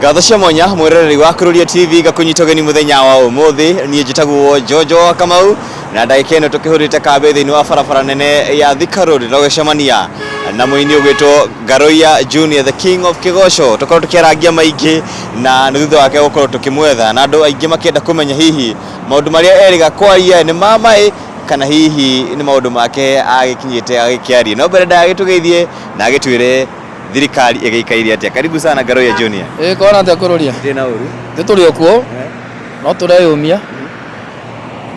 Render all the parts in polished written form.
Ngatho cia mwanya mwiroreri wa Kururia TV gakunyitogeni muthenya wa umuthi nie njitagwo Jojo Kamau na ndagika ino tukihurite kambe thiini wa barabara nene ya Thika Road rogecemania na muini ugwitwo Ngaroia Junior the King of Kigosho tukorwo tukiarangia maingi na thutha wake gukorwo tukimwetha na andu aingi makienda kumenya hihi maundu maria eriga kwaria ni mamai kana hihi ni maundu make agikinyite agikiaria no mbere ndagitugeithie na agitwire thirikari igikairia atia. Karibu sana Ngaroia Junior. Kona ate kururia Ndina uru turi okuo no tureyumia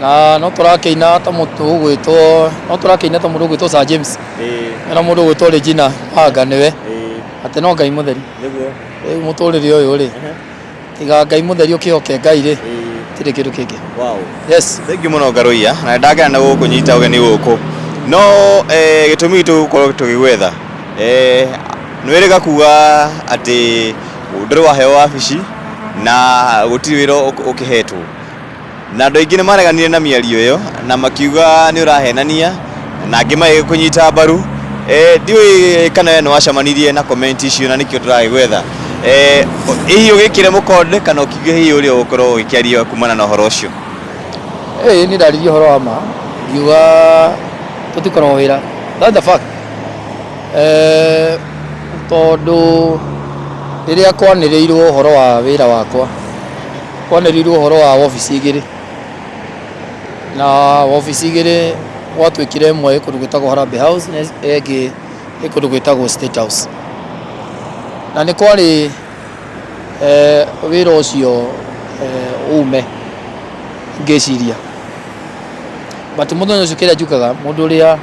na no turakeina ta mutu gwitwo no turakeina ta mundu gwitwo Sir James na mundu gwitwo Regina Hanga niwe ate no Ngai mutheri niguo muturiri uyu ri tiga Ngai mutheri ukioke Ngai ri tiri kindu kingi. Wow, yes, thank you muno Ngaroia na ndagana na gukunyita ugeni guku no gitumi tu ko tugigwetha nwiriga kuga ati ndiri waheo wabici na gutiri wira ukihetwo na andu aingi ni mareganire na miario iyo na makiuga ni urahenania na angi magikunyita mbaru ndiwi kana no wacamanirie na comment icio na nikio turagwetha hihi ugikire mukonde kana ukiuge hihi uri ukorwo ukiaria kumana na horo ucio. Ni ndaririe horo wa ma ngiuga tutikorwo wira that's the fact tondu riria kwanirirwo horo wa wira wakwa kwanirirwo horo wa office igiri na office igiri watwikire mwe kundu gwitagwo Harambee House na egi kundu gwitagwo State House na ni kwari wira ucio ume ngeciria but mundu ucio kira njukaga mundu uria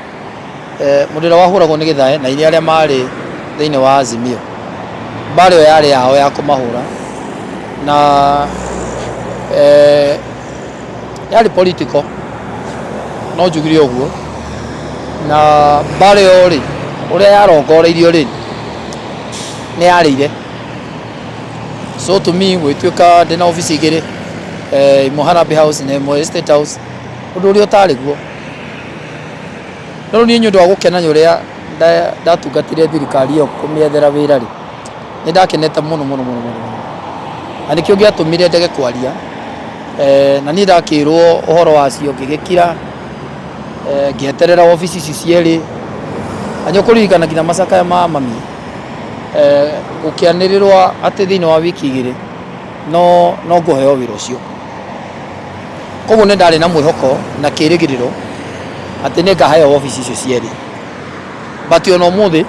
wahuragwo ni githae na iria aria mari thiini wa Azimio mbari yo yari yao ya kumahura na yari political no njugire uguo na mbari yo ri uria yarongoreirio ri ni yarire so to me gwitwika ndina office igiri Harambee House na State House undu uria utari guo no ni nyundu wa gukenanya uria ndatungatire thirikari yo kumiethera wira ri ni ndakenete muno na nikio giatumire ndege kwaria na ni ndakirwo uhoro wacio ngigikira ngieterera office ici cieri anyokuririkana kina macaka ma mami gukianirirwa ati thiini wa wiki igiri no nguheo wira ucio koguo ni ndari na mwihoko na kirigiriro ati ni ngaheo office icio cieri but yo no muthi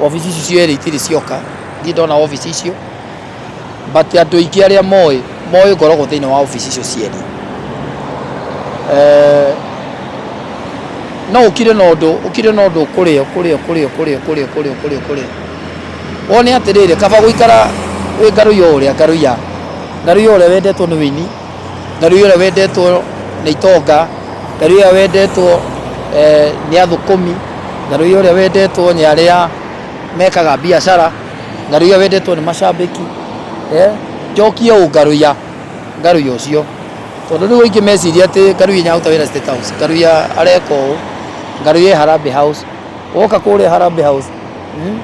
office icio cieri itiri cioka ndona office icio but andu aingi aria moi ngoragwo thiini wa office icio cieri no ukire no ndu kurio wone atirire kaba guikara wi Ngaroia uria wendetwo ni Wini Ngaroia uria wendetwo ni Itonga Ngaroia wendetwo ni athukumi Ngaroia uria wendetwo ni aria mekaga biashara Ngaroia wendetwo ni macambiki njokie Ngaroia ucio tondu riu ingi meciria ati Ngaroia nyaruta wira State House Ngaroia areko Ngaroia Harambee House woka kuria Harambee House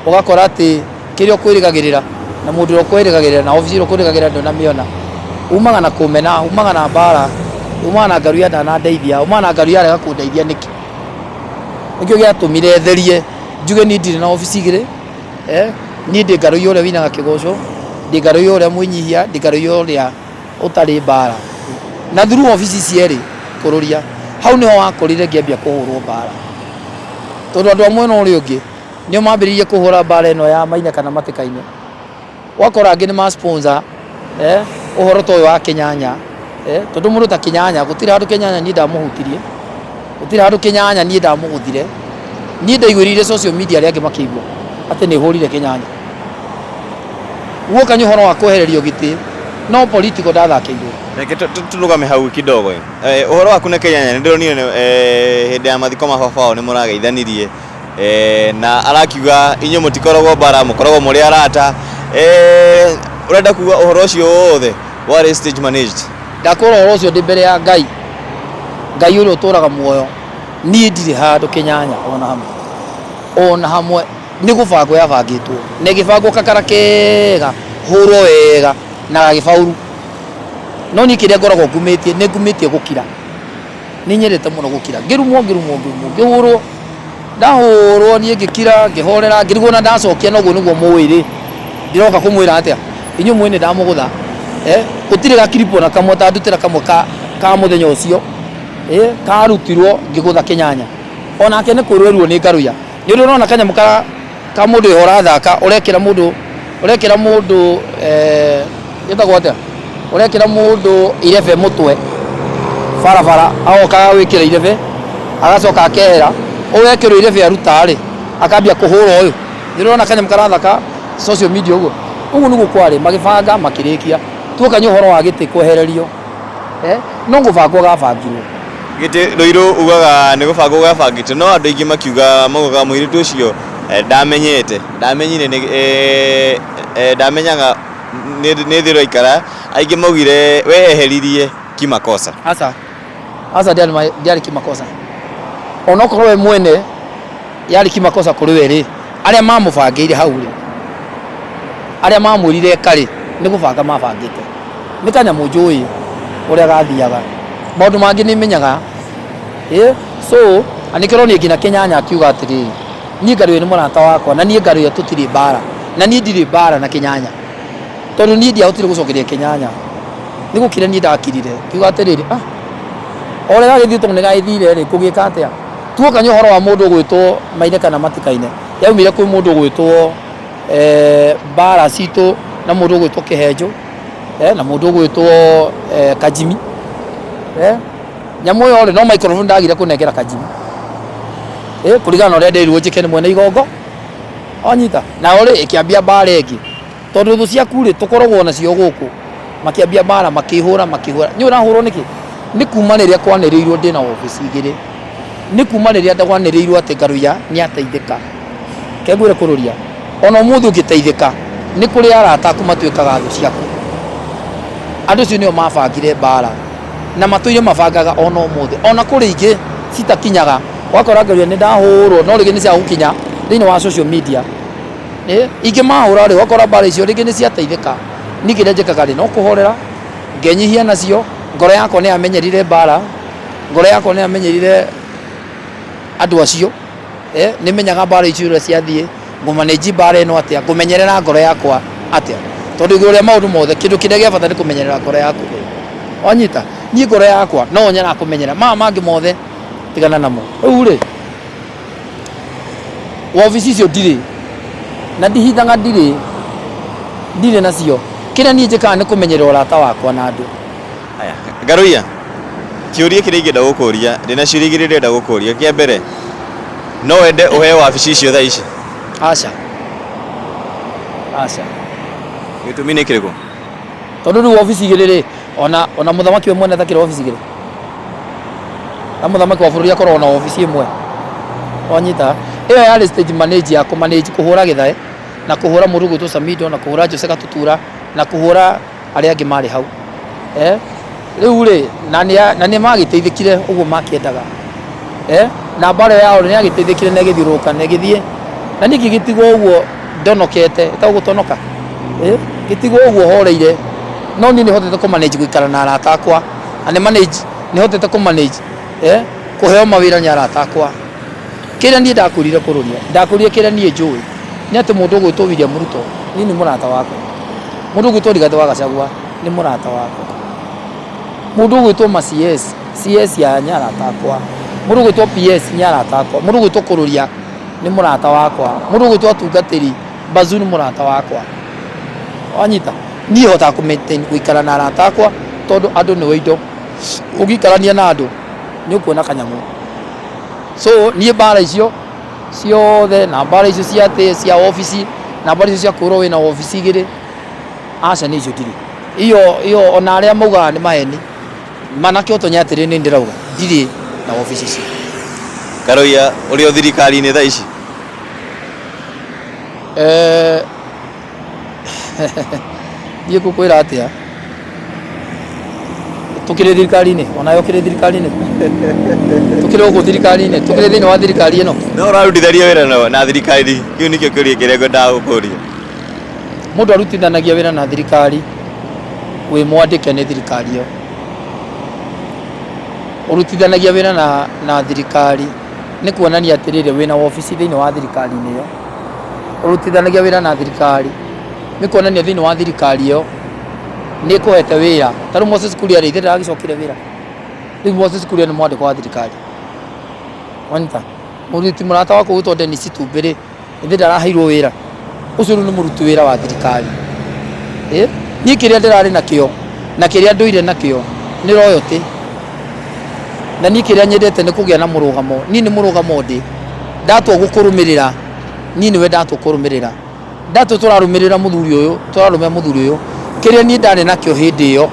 ugakora ati kirio kwirigagirira na mundu ro kwirigagirira na office ro kwirigagirira ndo na miona umaga na kumena umaga na mbara umaga na Ngaroia ndana ndeithia umaga na Ngaroia arega kundeithia niki nikio giatumire therie njuge ni ndire na office igiri ni ndi Ngaroia uria winaga Kigosho ndi Ngaroia uria mwinyihia ndi Ngaroia uria utari mbara na through office cieri kururia hau niho wakorire ngiambia kuhurwo mbara tondu andu amwe no uri ungi nio mambiririe kuhura mbara ino ya Maina kana Matikaine wakora angi ni ma sponsor uhoro to wa Kinyanya tondu mundu ta Kinyanya gutira handu Kinyanya ni ndamuhutirie gutira handu Kinyanya ni ndamuguthire ni ndaigwirire social media ria angi makigwa ati ni hurire Kinyanya uoka nyohoro wa kuhererio giti no political dathakiirwo tulugame hau kidogo uhoro waku na Kinyanya ndironire hindi ya mathiko ma baba ni murageithanirie na arakiuga inyo mutikoragwo bara mukoragwo muri arata urenda kuga uhoro ucio wothe wari stage managed ndakora uhoro ucio ndi mbere ya Ngai uria uturaga muoyo ni ndire handu Kinyanya ona hamwe ni gubangwo yabangitwo ni gibango kakara kega hũrwo wega na gagĩbauru no niĩ kĩrĩa ngoragwo ngumĩtie nĩ ngumĩtie gũkira nĩ nyendete mũno gũkira ngĩrumwo ngĩhũrwo ndahũrwo niĩ ngĩkira ngĩhorera ngĩrigwo na ndacokia noguo nĩguo mũĩ ndiroka kũmwĩra atĩa inyuĩ mũĩ nĩ ndamũgũtha gũtirĩ gakiripo na kamwe tandutĩra kamwe ka mũthenya ũcio karutirwo ngĩgũtha kĩnyanya onake nĩ kũrwerwo nĩ Ngaruya nĩ ũndũ ũrona kanyamũ ka mũndũ ũhora thaka ũrekĩra mũndũ gĩtagwo atĩa ũrekĩra mũndũ irebe mũtwe barabara agoka gwĩkĩra irebe agacoka akehera ũgekĩrwo irebe aruta-rĩ akambia kũhũra ũyũ nĩ ũrona kanyamũ karathaka social media ũguo nĩguo kwarĩ magĩbanga makĩrĩkia tuokanye ũhoro wa gĩtĩ kwehererio no gũbangwo gabangirwo gĩtĩ Rũirũ ugaga nĩ gũbangwo gabangĩte no andũ aingĩ makiuga maugaga mũirĩtu ũcio ndamenyire ndamenyaga nĩ thĩ raikara aingĩ maugire weheririe kimakosa asa ndiarĩ kimakosa onokorwo we mwene yarĩ kimakosa kũrĩ we rĩ arĩa mamũbangĩire hau rĩ arĩa mamwĩrire karĩ nĩ gũbanga mabangĩte nĩ kanyamũ njũĩ ũrĩa gathiaga maũndũ mangĩ nĩ menyaga so anĩkĩrwo niĩ nginya kĩnyanya akiuga atĩrĩrĩ niĩ Ngaruya nĩ mũrata wakwa na niĩ Ngaruya tũtirĩ mbara na niĩ ndirĩ mbara na kĩnyanya tondũ niĩ ndiahotire gũcokeria kĩnyanya nĩ gũkira niĩ ndakirire kiuga atĩrĩrĩ ũrĩa gagĩthiĩ tondũ nĩ gagĩthire rĩ kũgĩka atĩa tuokanye ũhoro wa mũndũ ũgwĩtwo Maine kana Matikaine yaumire kwĩ mũndũ ũgwĩtwo mbara citũ na mũndũ ũgwĩtwo Kĩhenjo na mũndũ ũgwĩtwo Kajimi nyamũ ĩyo rĩ no microphone ndagire kũnengera Kajimi kũringana na ũrĩa nderirwo njĩke nĩ mwene igongo onyita nao rĩ ĩkĩambia mbara ĩngĩ tondũ thũ ciaku rĩ tũkoragwo nacio gũkũ makĩambia mbara makĩhũra nĩ ũrahũrwo nĩkĩ nĩ kuma rĩrĩa kwanĩrĩirwo ndĩna obici igĩrĩ nĩ kuma rĩrĩa ndagwanĩrĩirwo atĩ Ngaruya nĩ ateithĩka kengwĩre kũrũria ona ũmũthĩ ũngĩteithĩka nĩ kũrĩ arata aku matuĩkaga thũ ciaku andũ acio nĩo mabangire mbara na matũire mabangaga ona ũmũthĩ ona kũrĩ ingĩ citakinyaga wakora Ngaruya nĩ ndahũrwo no rĩngĩ nĩ cia gũkinya thĩinĩ wa social media ingĩ mahũra rĩ wakora mbara icio rĩngĩ nĩ ciateithĩka niĩ kĩrĩa njĩkaga rĩ no kũhorera ngenyihia nacio ngoro yakwa nĩ yamenyerire mbara ngoro yakwa nĩ yamenyerire andũ acio nĩ menyaga mbara icio ũrĩa ciathiĩ ngũmanĩnji mbara ĩno atĩa ngũmenyerera ngoro yakwa atĩa tondũ igũrũ rĩa maũndũ mothe kĩndũ kĩrĩa gĩa bata nĩ kũmenyerera ngoro yaku wanyita niĩ ngoro yakwa no nyara kũmenyera mangĩ mothe tigana namo rĩu rĩ wabici icio ndirĩ na ndihithaga ndirĩ nacio kĩrĩa niĩ njĩkaga nĩ kũmenyerera ũrata wakwa na andũ Ngaruya kĩũria kĩrĩa ingĩenda gũkũria ndĩna ciũria igĩrĩ ndĩrenda gũkũria kĩa mbere no wende ũheo wabici icio thaa ici aca gĩtũmi nĩ kĩrĩkũ tondũ rĩu wabici igĩrĩ rĩ ona mũthamaki we mwene atakĩrĩ wabici igĩrĩ na mũthamaki wa bũrũri akorwo na wabici ĩmwe wanyita ĩyo yarĩ stage manager ya kũmanage kũhũra Gĩthae na kũhũra mũndũ gwĩtwo Samido na kũhũra Jose Gatutura na kũhũra arĩa angĩ marĩ hau rĩu rĩ na nĩ magĩteithĩkire ũguo makĩendaga na mbara yao nĩ yagĩteithĩkire na ĩgĩthiũrũrũka na ĩgĩthiĩ na niĩ ngĩgĩtigwo ũguo ndonokete gũtonoka gĩtigwo ũguo horeire no niĩ nĩ hotete kũmanage gũikara na arata akwa na nĩ hotete kũmanage kũheo mawĩra nĩ arata akwa kĩrĩa niĩ ndakũrire kũrũria ndakũrire kĩrĩa niĩ njũĩ nĩ atĩ mũndũ ũgwĩtwo William Ruto niĩ nĩ mũrata wakwa mũndũ ũgwĩtwo Rigathĩ wa Gachagua nĩ mũrata wakwa mũndũ ũgwĩtwo CS ya nĩ arata akwa mũndũ ũgwĩtwo PS nĩ arata akwa mũndũ ũgwĩtwo Kũrũria nĩ mũrata wakwa mũndũ ũgwĩtwo Atungatĩri Mbazu nĩ mũrata wakwa wanyita niĩ hotaga kũ-maintain gũikara na arata akwa tondũ andũ nĩwe indo ũgĩikarania na andũ nĩ ũkuona kanyamũ so niĩ mbara icio ciothe na mbara icio cia obici na mbara icio cia kũrwo wĩna obici igĩrĩ aca nĩ icio ndirĩ iyo ona arĩa maugaga nĩ maheni manake ũtonya atĩrĩ nĩ ndĩrauga ndirĩ na obici icio Ngaruya ũrĩ o thirikari-inĩ thaa ici niĩ ngũkwĩra atĩa tukĩrĩ thirikari-inĩ onayo ũkĩrĩ thirikari-inĩ tukĩrĩ gũkũ thirikari-inĩ tukĩrĩ thĩinĩ wa thirikari ĩno no ũrarutithania wĩra na thirikari kĩu nĩkĩo kĩũria kĩrĩa ngwendaga gũkũria mundu arutithanagia wira na thirikari wi mwandike ni thirikari yo urutithanagia wira na thirikari ni kuonania atirire wina ofisi thiini wa thirikari niyo urutithanagia wira na thirikari ni kuonania thiini wa thirikari yo ni kuhete wira taru Moses Kuria ri thira agicokire wira ni Moses Kuria ni mwandiko wa thirikari wanta muruti murata wako gutwa Dennis Tumbiri thira araheirwo wira ucio ni muruti wira wa thirikari ni kiria ndirari nakio na kiria nduire nakio ni royalty na ni kiria nyendete ni kugia na murugamo ni murugamo ndi ndatwa gukurumirira ni niwe ndatwa kurumirira ndatwa turarumirira muthuri uyu turarumia muthuri uyu kiria ni ndari nakio hindi yo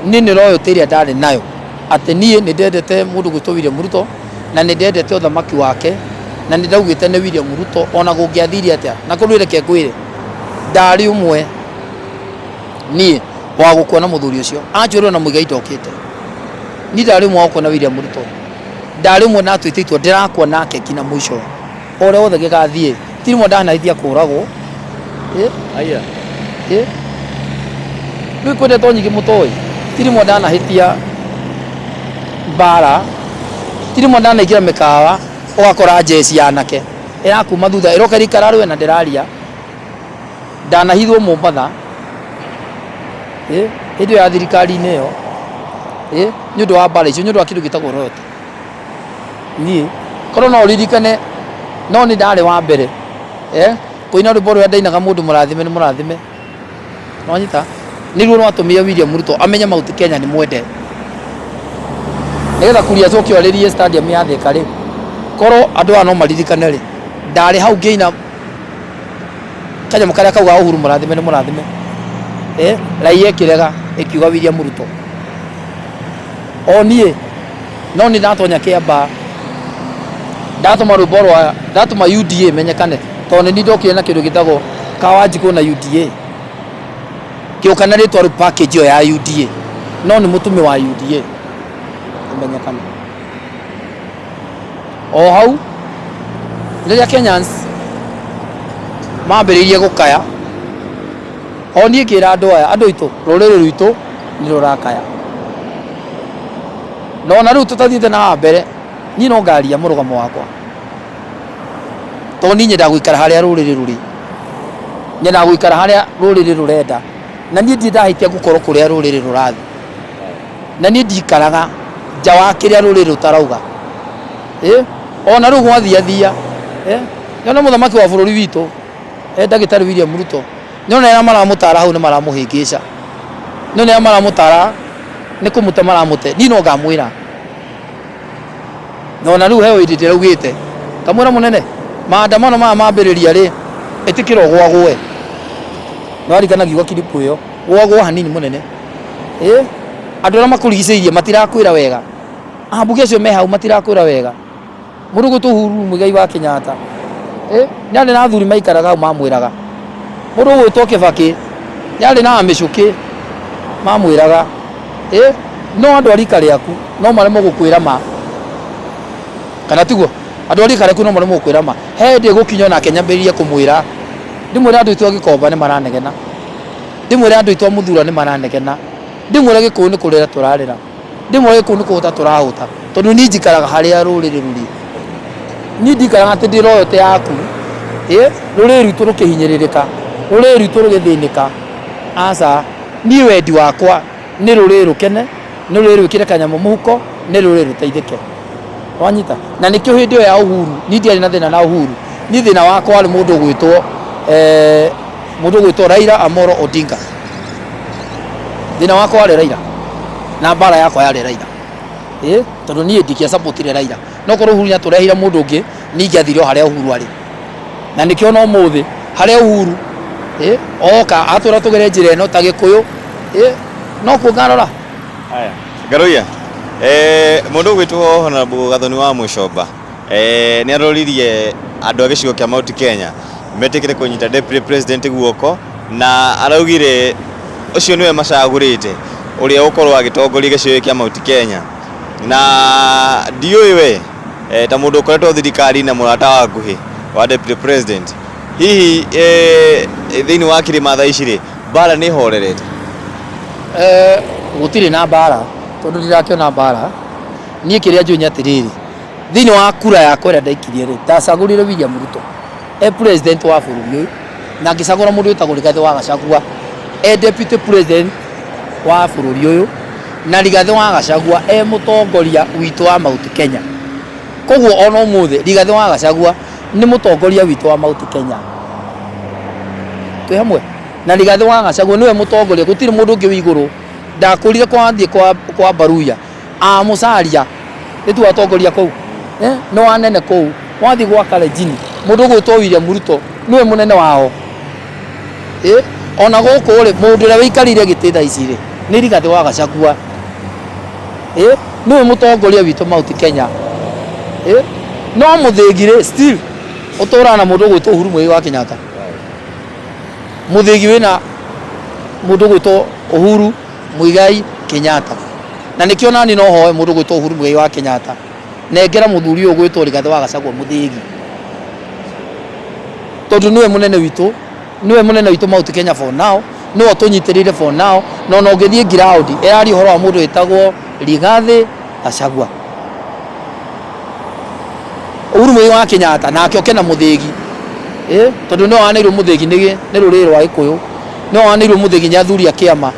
ni royalty iria ndari nayo ati ni ndendete mundu gwitwo William Ruto na ndendete uthamaki wake na ndaugite ni William Ruto ona gungiathiri atia na kurwire ke ngwire ndari umwe ni wa gukuona muthuri ucio anjurwo na muigai ndokite ni ndari umwe wa gukuona William Ruto ndari umwe na twititwo ndirakuona nake kina mwisho ore wothe gigathie tirimo ndanaithia kuragwo aya ni kwende tonyigi mutoi tirimo ndanahitia bara tirimo ndanaikira mikawa ugakora jesi yanake irakuma thutha iroka rikararwe na ndiraria ndanahithwo Mombatha hindi ya thirikari neyo ni undu wa bara icio ni undu wa kindu gitagwo royalty ni korwo no ririkane no ni ndari wa mbere kuina rwimbo rwa ndainaga mundu murathime ni murathime no nyita niruo no atumia William Ruto amenye mauti Kenya ni mwende nigetha Kuria coke oririe stadium ya Thika ri korwo andu no maririkane ri ndari hau ngeina kanya mukaria kauga Uhuru murathime ni murathime raia kirega ikiuga William Ruto nie no ni ndatonya Kiamba ndatuma rwimbo rwa ndatuma UDA menyekane tondu ni ndokire na kindu gitagwo Kawanjiku na UDA kiukana ritwa ru package ya UDA no ni mutumi wa UDA menyekane hau riria Kenyans mambiririe gukaya nie kira andu itu ruriri rwitu ni rurakaya no na riu tutathiite na mbere ni no ngaria murugamo wakwa to ni nyenda guikara haria ruriri ruri nyenda guikara haria ruriri rurenda na ni ndirahitia gukorwo kuria ruriri rurathi na ni ndikaraga nja wa kiria ruriri rutarauga ona riu gwathiathia nyona muthamaki wa bururi witu ndagitari William Ruto nyona ya maramutara hau ni maramuhingica nyona ya maramutara ni kumute maramute ni no ngamwira nona riu hewe ndite raugite kamwira munene maandamano mambiriria ri itikiro gwagwe no arikana giuga kilipu yo gwagwo hanini munene andu ara makurigiceirie matirakwira wega ambuge acio me hau matirakwira wega murugu Uhuru Muigai wa Kenyatta nyari na athuri maikaraga hau mamwiraga murugu gwitwo Kibaki nyari na amicuki mamwiraga no andu arika riaku no maremo gukwira ma kana tiguo andu arika riaku no maremo gukwira ma ndi gukinya na Kenya mbiririe kumwira ndimwira andu itwa Gikomba ni maranegena ndimwira andu itwa Muthura ni maranegena ndimwira Gikuyu ni kurira turarira ndimwira Gikuyu ni kuhuta turahuta tondu ni njikaraga haria ruriri ruri ni ndikaraga ati ndi royalty yaku ruriri rwitu rukihinyiririka ruriri rwitu rugithinika aca ni wendi wakwa ni ruriri rukene ni ruriri rwikire kanyamu muhuko ni ruriri ruteithike wanyita na nikio hindi ya Uhuru ni ndiari na thina na Uhuru ni thina wakwa ari mundu gwitwo Raila Amolo Odinga thina wakwa ari Raila na bara yakwa yari Raila tondu ni ndikia support Raila no korwo Uhuru yaturehire mundu ungi ni ngiathire haria Uhuru ari na nikio no muthi haria Uhuru oka atura tugere njira ino ta Gikuyu no kungarora aya Garuya mundu gwitwo Honorable Gathoni wa Mucomba ni aroririe andu a gicigo kia Mount Kenya metikire kunyita deputy president guoko na araugire ucio niwe macagurite uria ukorwo agitongoria gicigo kia Mount Kenya na ndiuiwe ta mundu ukoretwo thirikari na murata wa nguhi wa deputy president hihi thĩinĩ wa kĩrĩma thaa ici rĩ mbara nĩ horerete gũtirĩ na mbara tondũ ndirakĩona mbara niĩ kĩrĩa njũĩ nĩ atĩrĩrĩ thĩinĩ wa kura yakwa ĩrĩa ndaikirie rĩ ndacagũrire William Ruto president wa bũrũri ũyũ na ngĩcagũra mũndũ wĩtagwo Rigathĩ wa Gachagua deputy president wa bũrũri ũyũ na Rigathĩ wa Gachagua mũtongoria witũ wa Mount Kenya koguo ona ũmũthĩ Rigathĩ wa Gachagua nĩ mũtongoria witũ wa Mount Kenya twĩ hamwe na Rigathĩ wa Gachagua nĩwe mũtongoria gũtirĩ mũndũ ũngĩ wĩ igũrũ ndakũrire kwathiĩ kwa Baruya mũcaria nĩtu atongoria kũu no anene kũu wathiĩ gwa Kalenjin mũndũ gwĩtwo William Ruto nĩwe mũnene wao ona gũkũ rĩ mũndũ ũrĩa wĩikarĩire gĩtĩ thaa ici rĩ nĩ Rigathĩ wa Gachagua nĩwe mũtongoria witũ Mount Kenya no mũthĩgi rĩ still ũtũraga na mũndũ gwĩtwo Uhuru Muigai wa Kenyatta mũthĩgi wĩna mũndũ gwĩtwo Uhuru Muigai Kenyatta na nĩkĩo nani no hoe mũndũ gwĩtwo Uhuru Muigai wa Kenyatta nengera mũthuri ũyũ gwĩtwo Rigathĩ wa Gachagua mũthĩgi tondũ nĩwe mũnene witũ Mount Kenya for now nĩwe tũnyitĩrĩire for now no ũngĩthiĩ ground ĩrari ũhoro wa mũndũ wĩtagwo Rigathĩ Gachagua Uhuru Muigai wa Kenyatta nake oke na mũthĩgi tondũ nĩwe wanĩirwo mũthĩgi nĩ rũrĩrĩ rwa Gĩkũyũ nĩwe wanĩirwo mũthĩgi nĩ athuri a kĩama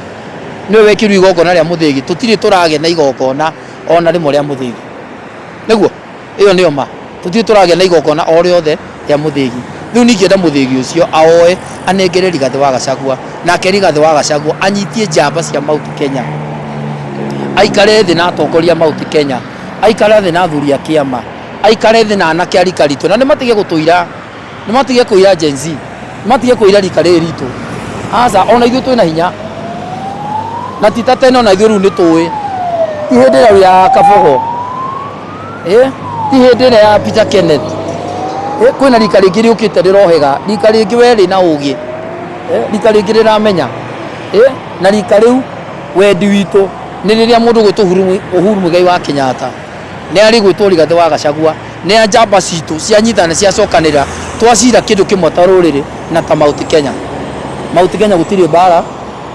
nĩwe wekirwo igongona rĩa mũthĩgi tũtirĩ tũragĩa na igongona ona rĩmwe rĩa mũthĩgi nĩguo ĩyo nĩyo ma tũtirĩ tũragĩa na igongona o rĩothe rĩa mũthĩgi rĩu ningĩenda mũthĩgi ũcio aoe anengere Rigathĩ wa Gachagua nake Rigathĩ wa Gachagua anyitie njamba cia Mount Kenya aikare thĩ na atongoria Mount Kenya aikare thĩ na athuri a kĩama aikare thĩ na anake a rika ritũ na nĩ matige gũtũira nĩ matige kũira Gen Z nĩ matige kũira rika rĩrĩ ritũ aca ona ithuĩ twĩna hinya na ti ta tene ona ithuĩ rĩu nĩ tũĩ ti hĩndĩ ĩrĩa ya Kabogo ti hĩndĩ ĩrĩa ya Peter Kenneth kwĩna rika rĩngĩ rĩũkĩte rĩrohega rika rĩngĩ we rĩ na ũgĩ rika rĩngĩ rĩramenya na rika rĩu wendi witũ nĩ rĩrĩa mũndũ gwĩtwo Uhuru Muigai wa Kenyatta nĩ arĩ gwĩtwo Rigathĩ wa Gachagua nĩ a njamba citũ cianyitana ciacokanĩrĩra twacira kĩndũ kĩmwe ta rũrĩrĩ na ta Mount Kenya gũtirĩ mbara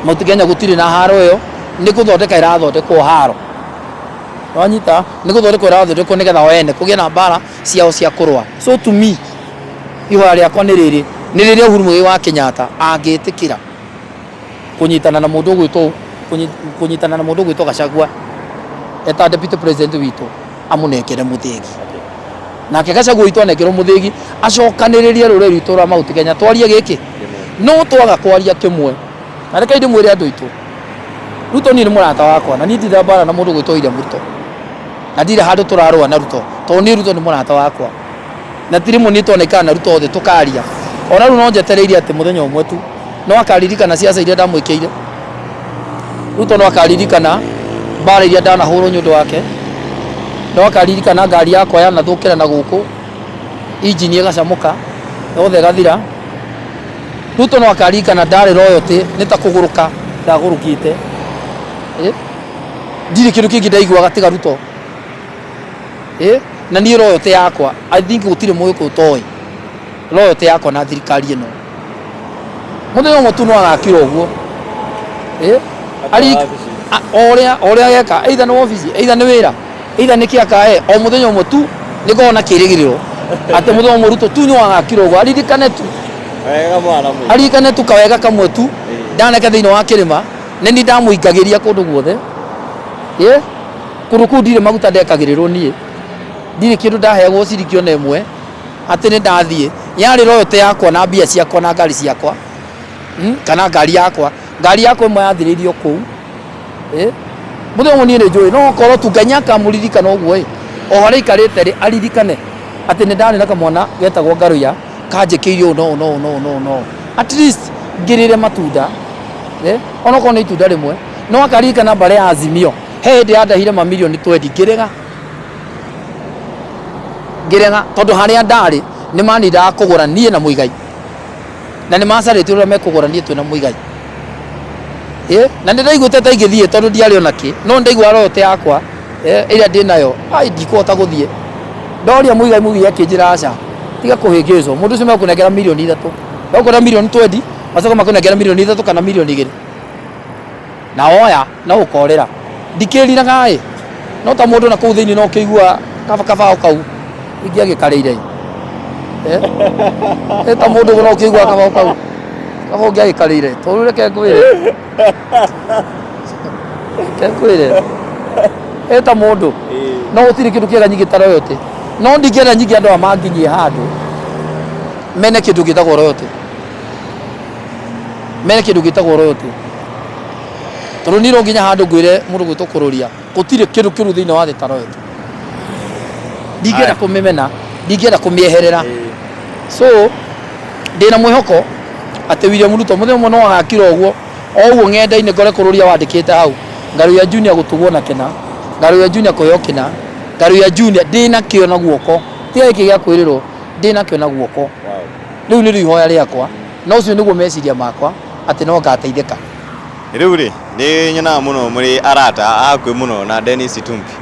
Mount Kenya gũtirĩ na haro ĩyo nĩ gũthondeka ĩrathondekwo haro wanyita nĩ gũthondekwo ĩrathondekwo nĩgetha o ene kũgĩe na mbara ciao cia kũrũa so to me ihoya rĩakwa nĩ rĩrĩa Uhuru Muigai wa Kenyatta angĩtĩkĩra kũnyitana na mũndũ gwĩtwo Gachagua eta deputy president witũ amũnengere mũthĩgi nake Gachagua witũ anengerwo mũthĩgi acokanĩrĩrie rũrĩrĩ rwitũ rwa Mount Kenya twarie gĩkĩ no twaga kwaria kĩmwe na reke ndĩmwĩre andũ aitũ Ruto niĩ nĩ mũrata wakwa na niĩ ndirĩ mbara na mũndũ gwĩtwo William Ruto na ndirĩ handũ tũrarũa na Ruto tondũ niĩ Ruto nĩ mũrata wakwa na tirimo nĩ tuonekana na Ruto othe tũkaria ona rĩu no njetereire atĩ mũthenya ũmwe tu no akaririkana ciaca iria ndamwĩkĩire Ruto no akaririkana mbara iria ndanahũrwo nĩ ũndũ wake no akaririkana ngari yakwa yanathũkĩra na gũkũ injini ĩgacamũka yothe ĩgathira Ruto no akaririkana ndarĩ royalty nĩ ta kũgũrũka ndagũrũkĩte ndirĩ kĩndũ kĩngĩ ndaiguaga tiga Ruto na niĩ royalty yakwa I think gũtirĩ mũgĩkũyũ toĩ royalty yakwa na thirikari ĩno mũthenya ũmwe tu no agakĩra ũguo ũrĩa geka either nĩ obici either nĩ wĩra either nĩ kĩakae o mũthenya ũmwe tu nĩ ngoragwo na kĩĩrĩgĩrĩro atĩ mũthenya ũmwe Ruto tu nĩ agakĩra ũguo aririkane tu kawega kamwe tu ndaneke thĩinĩ wa kĩrĩma nĩ niĩ ndamũingagĩria kũndũ guothe kũndũ kũu ndirĩ maguta ndekagĩrĩrwo niĩ ndirĩ kĩndũ ndaheagwo ciringi ona ĩmwe atĩ nĩ ndathiĩ yarĩ royalty yakwa na mbia ciakwa na ngari ciakwa kana ngari yakwa ĩmwe yathirĩirio kũu mũthenya ũmwe niĩ nĩ njũĩ no okorwo tu Ngai akamũririkana ũguo o harĩa aikarĩte aririkane atĩ nĩ ndarĩ na kamwana getagwo Ngaruya kanjĩkĩirio no at least ngĩrĩre matunda onokorwo nĩ itunda rĩmwe no akaririkana mbara ya Azimio he hĩndĩ yandahire mamirioni 20 ngĩrega tondũ harĩa ndarĩ nĩ manindaga kũgũra niĩ na Muigai na nĩ macarĩtie ũrĩa mekũgũra niĩ twĩ na Muigai na nĩ ndaiguĩte ta ingĩthiĩ tondũ ndiarĩ ona kĩ no ndaigua royalty yakwa ĩrĩa ndĩ nayo ndikũhota gũthiĩ ndoria Muigai akĩnjĩra aca tiga kuhingizwo mundu ucio mekunengera milioni 3 bakora milioni 20 macoka makunengera milioni 3 kana milioni 2 na oya na ukorera ndikiriraga no ta mundu na kuu thiini no kigua kaba kau ingia gikareire ta mundu no kigua kaba ngia gikareire to reke ngwire ta mundu no utiri kindu kiega nyingi ta royote no ndingera nyingi andu amanginyie handu mene kindu gitagwo royote tondu ni ro nginya handu ngwire mundu gwitwo kururia gutire kindu kiru thiini wa thi ta royote ndingera kumimena ndingera kumieherera so ndina mwihoko ati William Ruto muthenya umwe no agakira uguo oguo ng'enda-inĩ ngore kururia wandikite hau Ngaruya Junior gutugwo na kina Ngaruya Junior kuheo kina Ngaruya Junior ndina kio na guoko tiga iki gia kwirirwo ndina kio na guoko riu ni rihoya riakwa no ucio niguo meciria makwa ati no ngateithika riu ri ni nyona muno muri arata akwi muno na Dennis Itumbi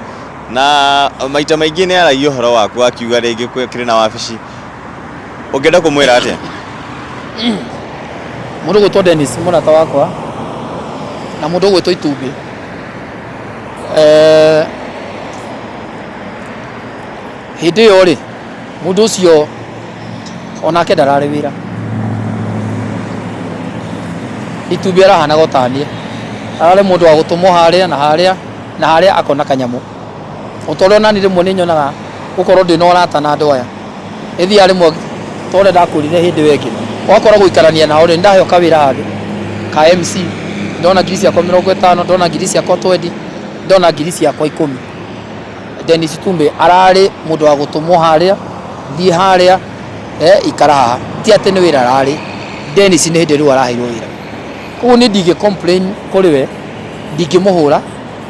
na maita maingi ni aragia horo waku akiuga ringi kiri na wabici ungenda kumwira atia mundu gwitwo Dennis murata wakwa na mundu gwitwo Itumbi hindi yo ri mundu ucio onake ndarari wira Itumbi arahana gotanie arare mundu wa gutumwo haria na haria akona kanyamu utoro nani rimwe ni nyonaga gukorwo ndina urata na andu aya ithia rimwe tore ndakurire hindi weki wakora guikarania nao ri ndaheo kawira handu ka MC ndona ngiri ciakwa 50 ndona ngiri ciakwa 20 ndona ngiri ciakwa 10 Dennis Itumbi arari mundu wa gutumwo haria thie haria ikara haha ti ati ni wira arari Dennis ni hindi riu araheirwo wira koguo ni ndige complain kuri we ndingimuhura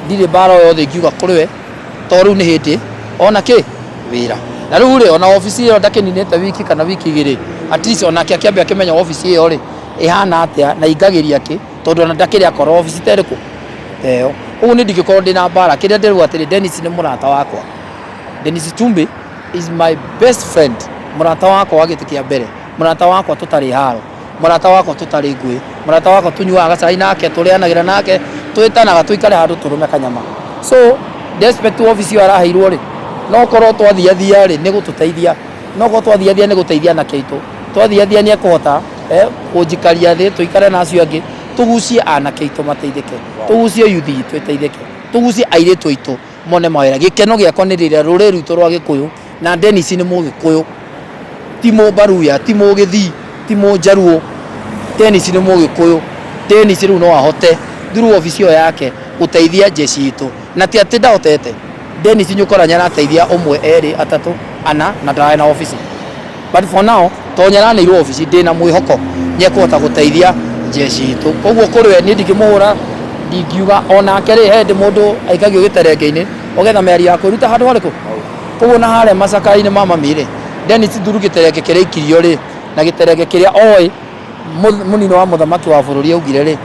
ndire mbara yothe ngiuga kuri we to riu ni hindi ona ki wira na riu ri ona ofisi iyo ndakininite wiki kana wiki igiri at least ona kiambe akimenya ofisi iyo ri ihana atia na ingagiria ki tondu ona ndakiri akoro ofisi teriku koguo ni ndingikorwo ndina mbara kiria ndiruga atiri Dennis ni murata wakwa Dennis Itumbi is my best friend murata wakwa wa gitikia mbere murata wakwa tutari haro murata wakwa tutari ngui murata wakwa tunyuaga cai nake turianagira nake twitanaga tuikare handu turume kanyama so respect office yo araheirwo ri no korwo twathiathia ri ni gututeithia no korwo twathiathia ni guteithia na kitu twathiathia ni akuhota kunjikaria thi tuikare nacio angi tugucie anake itu mateithike tugucie youth itu iteithike tugucie airitu aitu mone mawira gikeno giakwa ni riria ruri ruto rwa Gikuyu na Dennis ni Mugikuyu timo Baruya timo Githii timo Jaruo Dennis ni Mugikuyu Dennis riu no ahote through office yo yake guteithia jeshi itu na ti ati ndahotete Dennis nyukora nyara ateithia umwe eri atatu ana na ndara na office but for now tonyara ni ro office ndina mwihoko nyekuhota guteithia jeshi itu koguo kuriwe ni ndingimuhura ndingiuga ona keri hendi mundu aikagio giterenge-ini ogetha meri ya kuruta handu hariku koguo na hare macaka-ini mama mire Dennis thuru giterenge kiria ikirio ri na giterenge kiria oi munino wa muthamaki wa bururi augire ri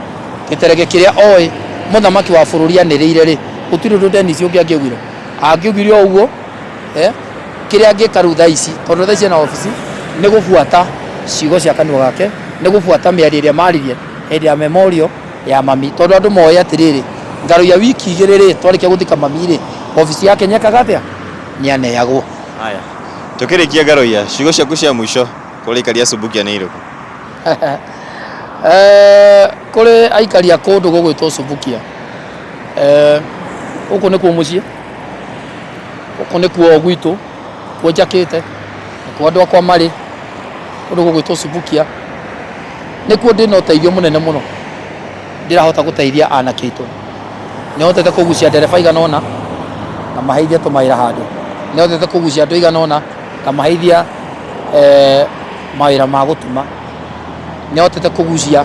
giterenge kiria oi muthamaki wa bururi anirire ri gutiri ru Dennis ungi angiugire angiugire uguo kiria angikaru thaa ici tondu thaa ici na office ni gubuata ciugo cia kanua gake ni gubuata miario iria maririe hindi ya memorial ya mami tondu andu moya atiriri Ngaruya wiki igiri ri twarike guthika mami ri office yake nyekaga atia nianeagwo haya tukirikia Ngaruya ciugo ciaku cia mwisho kurikaria Subukia ni iriku kuri aikaria kundu gugwitwo Subukia uku ni kuo mucii uku ni kuo gwitu kuo njakite kuo andu akwa mari kundu gugwitwo Subukia ni kuo ndina uteithio munene muno ndirahota guteithia anake itu ni hotete kugucia ndereba iganona na maheithia tumaira handu ni hotete kugucia andu iganona kamaheithia mawira ma gutuma ni hotete kugucia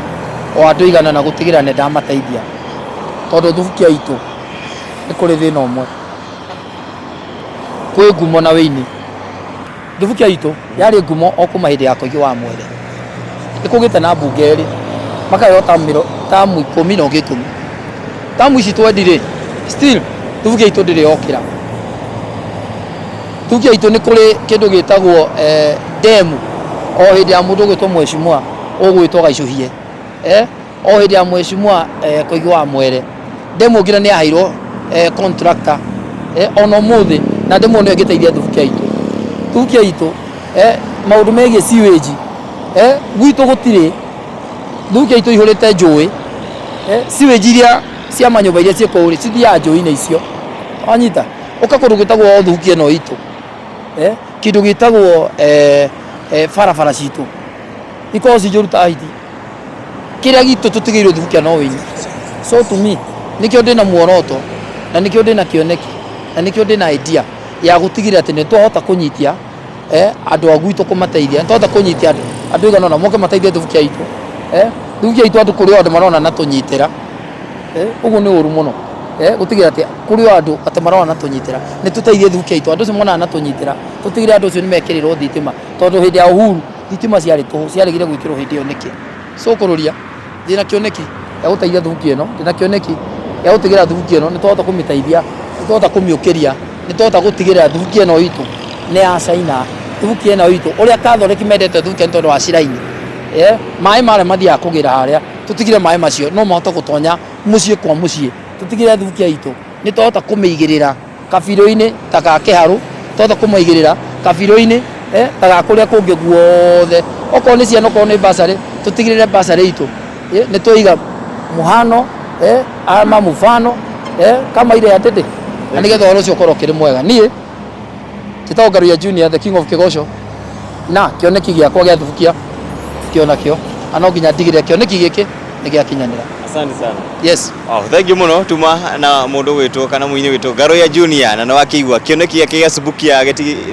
o andu igana na gutigira ne ndamateithia tondu Subukia itu ni kuri thina umwe kwi ngumo na wini Subukia itu yari ngumo o kuma hindi ya kuigi wa mwere ikugite na mbunge ri makayo tamu 10 na 10 tamu ici twendire still Subukia itu ndiri okira Subukia itu ni kuri kindu gitagwo demu o hindi ya mundu gwitwo mweshimwa ugwitwo Gaicuhie o hindi ya mweshimwa Koigu Mwere demu ngira ni aheirwo contractor ono muthi na demu no ngiteithia thukia itu maundu megie sewage gwitu gutire thukia itu ihurite njui sewage iria cia manyumba iria cieko uri cithia njui-ini icio anyita ukakundu gwitagwo thukia no itu kindu gitagwo barabara citu iko cijuruta hiti kiria gitu tutigiirwo thukia no winyi so to me nikio ndina muoroto na nikio ndina kioneki na nikio ndina idea ya gutigira ati ni twahota kunyitia andu agwitu kumateithia twahota kunyitia andu igana na moke mateithie thukia itu thukia itu andu kuri andu marona na tunyitira uguo ni uru muno gutigira ati kuri andu ati marona na tunyitira ni tuteithie thukia itu andu cimona na tunyitira tutigire andu cio ni mekirirwo thitima tondu hindi ya uhuru thitima ciarigire gwikirwo hindi yo niki so kururia ndina kioneki ya guteithia thukia ino ndina kioneki ya gutigira thukia ino ni twahota kumiteithia ni twahota kumiukiria ni twahota gutigira thukia ino itu ni ya China thukia ino itu uria Catholic mendete thukia tondu wa ciraini mai mare mathia kugira haria tutigire mai macio no mahota gutonya mucie kwa mucie tutigire thukia itu ni twahota kumiigirira kabiro-ini ta ga Kiharu twahota kumiigirira kabiro-ini ta ga kuria kungi guothe okorwo ni ciana okorwo ni basari tutigirire basari itu ni twiga muhano ama mufano kama ile atete na nigetha waro cio korwo kiri mwega nie Njĩtagwo Ngaruiya Junior the king of Kigosho na kioneki giakwa gia thukia kiona kio ano nginya ndigire kioneki giki ni giakinyanira. Asante sana. Yes. Oh, thank you muno tuma na mundu witwo kana muini witwo Ngaruiya Junior na no akigwa kioneki giki gia subukia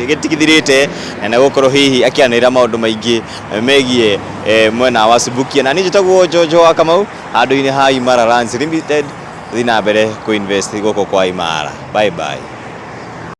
getigithirite na gukorwo hihi akianira maundu maingi megie mwena wa subukia na ni Njĩtagwo Jojo wa Kamau handu-ini ha Imara Lands Limited thina mbere ku invest goko kwa Imara. Bye bye.